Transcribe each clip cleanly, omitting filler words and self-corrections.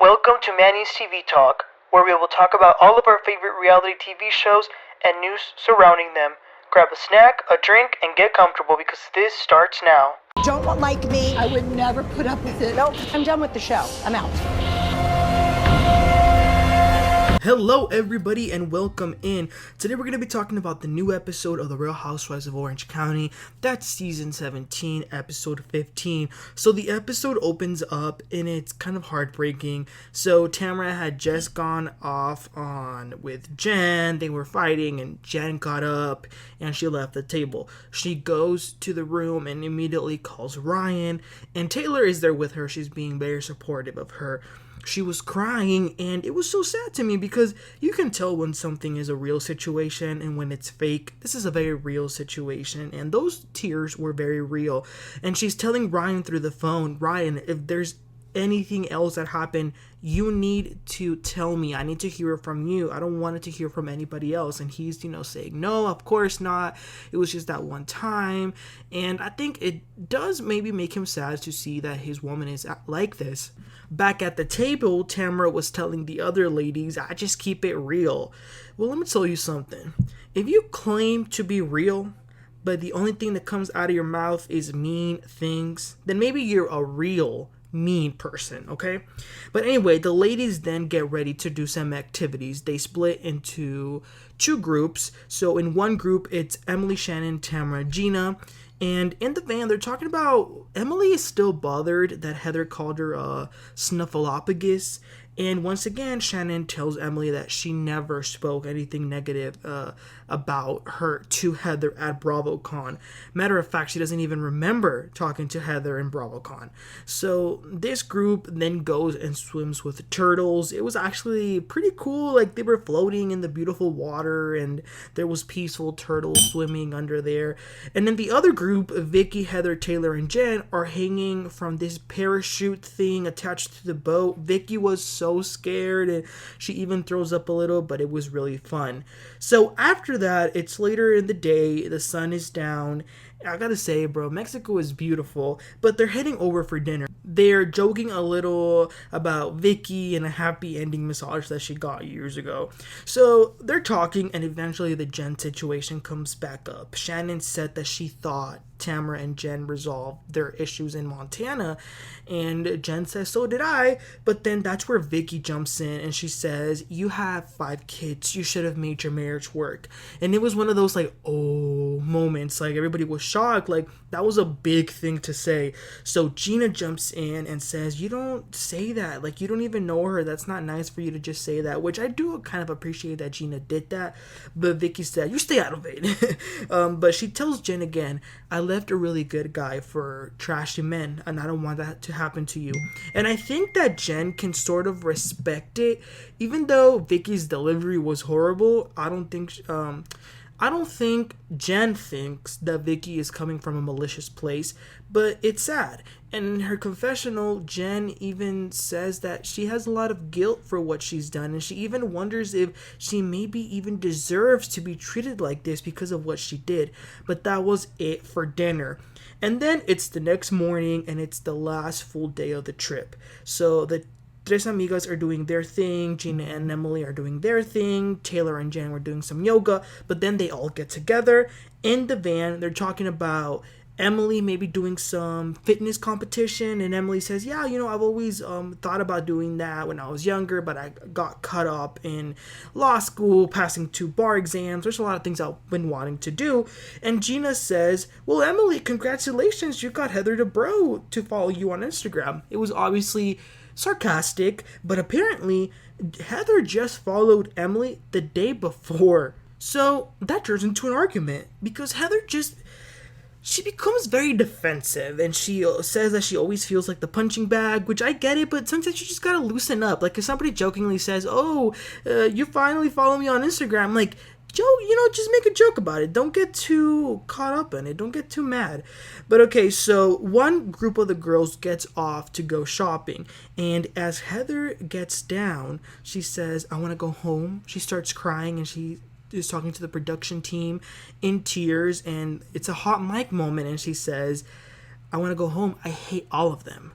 Welcome to Manny's TV Talk, where we will talk about all of our favorite reality TV shows and news surrounding them. Grab a snack, a drink, and get comfortable because this starts now. Don't like me. I would never put up with it. Nope, I'm done with the show. I'm out. Hello everybody and welcome in. Today we're going to be talking about the new episode of The Real Housewives of Orange County. That's season 17, episode 15. So the episode opens up and it's kind of heartbreaking. So Tamra had just gone off on with Jen. They were fighting and Jen got up and she left the table. She goes to the room and immediately calls Ryan, and Taylor is there with her. She's being very supportive of her. She was crying, and it was so sad to me because you can tell when something is a real situation and when it's fake. This is a very real situation, and those tears were very real. And she's telling Ryan through the phone, Ryan, if there's anything else that happened, you need to tell me. I need to hear it from you. I don't want it to hear from anybody else. And he's, saying, no, of course not. It was just that one time. And I think it does maybe make him sad to see that his woman is like this. Back at the table, Tamra was telling the other ladies, I just keep it real. Well, let me tell you something. If you claim to be real, but the only thing that comes out of your mouth is mean things, then maybe you're a real mean person, okay? But anyway, the ladies then get ready to do some activities. They split into two groups. So in one group, it's Emily, Shannon, Tamra, Gina. And in the van, they're talking about Emily is still bothered that Heather called her a snuffleupagus. And once again, Shannon tells Emily that she never spoke anything negative about her to Heather at BravoCon. Matter of fact, she doesn't even remember talking to Heather in BravoCon. So this group then goes and swims with the turtles. It was actually pretty cool. Like, they were floating in the beautiful water and there was peaceful turtles swimming under there. And then the other group, Vicki, Heather, Taylor, and Jen, are hanging from this parachute thing attached to the boat. Vicki was so scared and she even throws up a little, but it was really fun. So after that, it's later in the day, the sun is down. I gotta say, bro, Mexico is beautiful, but they're heading over for dinner. They're joking a little about Vicki and a happy ending massage that she got years ago. So they're talking, and eventually the Jen situation comes back up. Shannon said that she thought Tamra and Jen resolved their issues in Montana, and Jen says, so did I. But then that's where Vicki jumps in and she says, you have 5 kids, you should have made your marriage work. And it was one of those moments, like everybody was shocked, like that was a big thing to say. So Gina jumps in and says, you don't say that, like you don't even know her, that's not nice for you to just say that, which I do kind of appreciate that Gina did that. But Vicki said, you stay out of it. But she tells Jen again, I left a really good guy for trashy men, and I don't want that to happen to you. And I think that Jen can sort of respect it, even though Vicki's delivery was horrible. I don't think Jen thinks that Vicki is coming from a malicious place, but it's sad. And in her confessional, Jen even says that she has a lot of guilt for what she's done, and she even wonders if she maybe even deserves to be treated like this because of what she did. But that was it for dinner. And then it's the next morning, and it's the last full day of the trip. So the Tres Amigas are doing their thing, Gina and Emily are doing their thing, Taylor and Jen were doing some yoga, but then they all get together in the van. They're talking about Emily maybe doing some fitness competition, and Emily says, yeah, I've always thought about doing that when I was younger, but I got caught up in law school, passing 2 bar exams. There's a lot of things I've been wanting to do. And Gina says, well, Emily, congratulations, you got Heather Dubrow to follow you on Instagram. It was obviously sarcastic, but apparently Heather just followed Emily the day before. So that turns into an argument because Heather she becomes very defensive, and she says that she always feels like the punching bag, which I get it, but sometimes you just gotta loosen up. Like if somebody jokingly says, you finally follow me on Instagram, like, just make a joke about it. Don't get too caught up in it. Don't get too mad. But okay, so one group of the girls gets off to go shopping. And as Heather gets down, she says, I want to go home. She starts crying and she is talking to the production team in tears. And it's a hot mic moment. And she says, I want to go home. I hate all of them.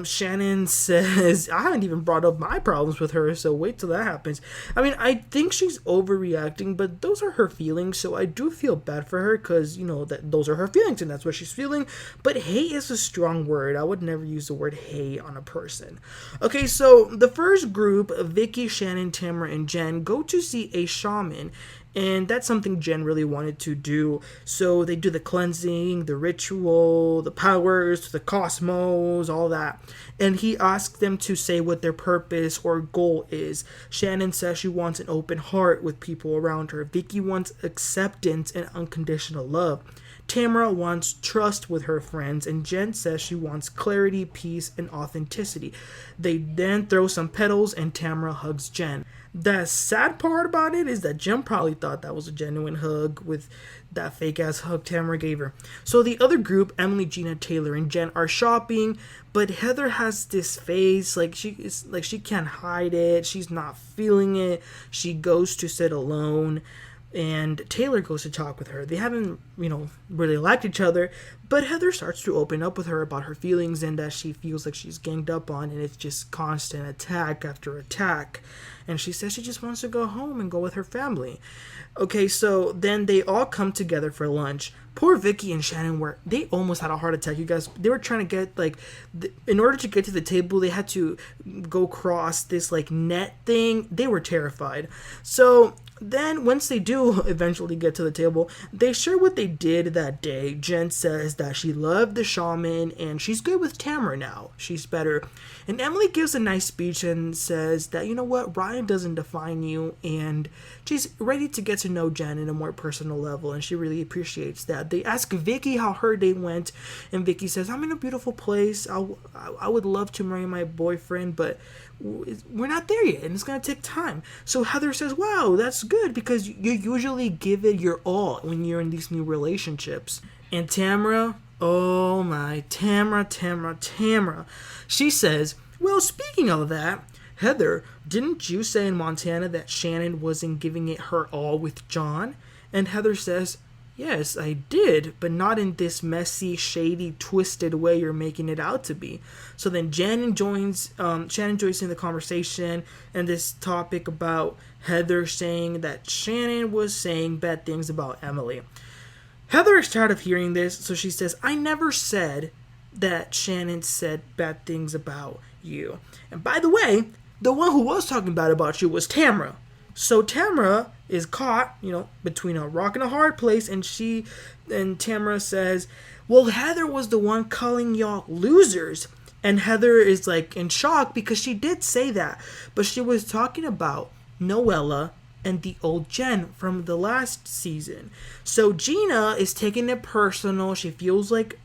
Shannon says, I haven't even brought up my problems with her, so wait till that happens. I mean, I think she's overreacting, but those are her feelings, so I do feel bad for her, because, that those are her feelings, and that's what she's feeling. But hate is a strong word. I would never use the word hate on a person. Okay, so the first group, Vicki, Shannon, Tamra, and Jen, go to see a shaman. And that's something Jen really wanted to do. So they do the cleansing, the ritual, the powers, the cosmos, all that. And he asks them to say what their purpose or goal is. Shannon says she wants an open heart with people around her. Vicki wants acceptance and unconditional love. Tamra wants trust with her friends, and Jen says she wants clarity, peace, and authenticity. They then throw some petals, and Tamra hugs Jen. The sad part about it is that Jen probably thought that was a genuine hug with that fake ass hug Tamra gave her. So the other group, Emily, Gina, Taylor, and Jen, are shopping, but Heather has this face like she can't hide it. She's not feeling it. She goes to sit alone. And Taylor goes to talk with her. They haven't, really liked each other, but Heather starts to open up with her about her feelings and that she feels like she's ganged up on, and it's just constant attack after attack. And she says she just wants to go home and go with her family. Okay, so then they all come together for lunch. Poor Vicki and Shannon they almost had a heart attack, you guys. They were trying to get, in order to get to the table, they had to go across this, net thing. They were terrified. So then, once they do eventually get to the table, they share what they did that day. Jen says that she loved the shaman and she's good with Tamra now. She's better. And Emily gives a nice speech and says that, Ryan doesn't define you, and she's ready to get to know Jen in a more personal level, and she really appreciates that. They ask Vicki how her day went, and Vicki says, I'm in a beautiful place. I would love to marry my boyfriend, but we're not there yet, and it's going to take time. So Heather says, wow, that's good, because you usually give it your all when you're in these new relationships. And Tamra, oh my, Tamra. She says, well, speaking of that, Heather, didn't you say in Montana that Shannon wasn't giving it her all with John? And Heather says, yes, I did, but not in this messy, shady, twisted way you're making it out to be. So then Shannon joins in the conversation, and this topic about Heather saying that Shannon was saying bad things about Emily. Heather is tired of hearing this, so she says, I never said that Shannon said bad things about you. And by the way, the one who was talking bad about you was Tamra. So Tamra is caught, between a rock and a hard place, and Tamra says, well, Heather was the one calling y'all losers. And Heather is in shock because she did say that, but she was talking about Noella and the old Jen from the last season. So Gina is taking it personal. She feels like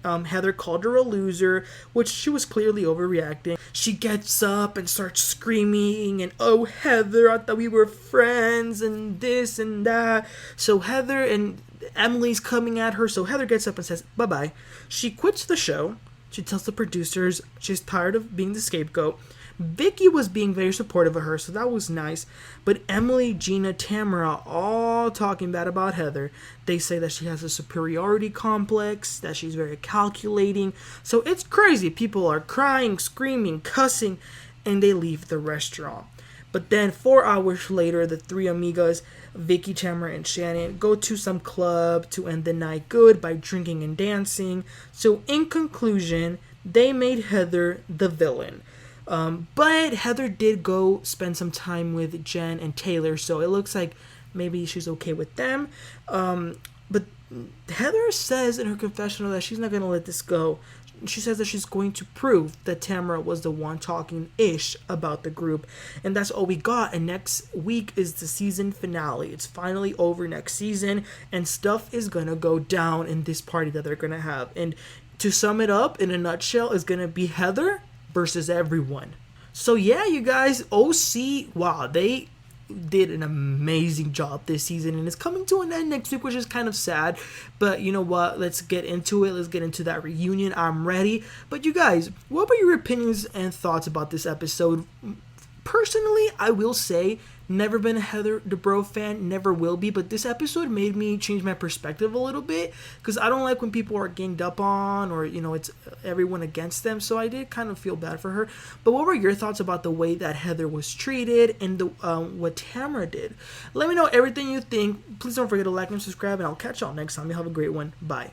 Heather called her a loser, which she was clearly overreacting. She gets up and starts screaming, and oh, Heather, I thought we were friends, and this and that. So Heather and Emily's coming at her, so Heather gets up and says bye-bye. She quits the show. She tells the producers she's tired of being the scapegoat. Vicki was being very supportive of her, so that was nice. But Emily, Gina, Tamra, all talking bad about Heather. They say that she has a superiority complex, that she's very calculating. So it's crazy. People are crying, screaming, cussing, and they leave the restaurant. But then 4 hours later, the three amigas, Vicki, Tamra, and Shannon, go to some club to end the night good by drinking and dancing. So in conclusion, they made Heather the villain. But Heather did go spend some time with Jen and Taylor, so it looks like maybe she's okay with them. But Heather says in her confessional that she's not going to let this go. She says that she's going to prove that Tamra was the one talking ish about the group. And that's all we got. And next week is the season finale. It's finally over next season, and stuff is going to go down in this party that they're going to have. And to sum it up in a nutshell, is going to be Heather versus everyone. So yeah, you guys, OC, wow, they did an amazing job this season, and it's coming to an end next week, which is kind of sad, but you know what, let's get into it. Let's get into that reunion. I'm ready. But you guys, what were your opinions and thoughts about this episode? Personally, I will say Never been a Heather Dubrow fan, never will be, but this episode made me change my perspective a little bit, because I don't like when people are ganged up on, or, you know, it's everyone against them, so I did kind of feel bad for her. But what were your thoughts about the way that Heather was treated and the what Tamra did? Let me know everything you think. Please don't forget to like and subscribe, and I'll catch y'all next time. You have a great one. Bye.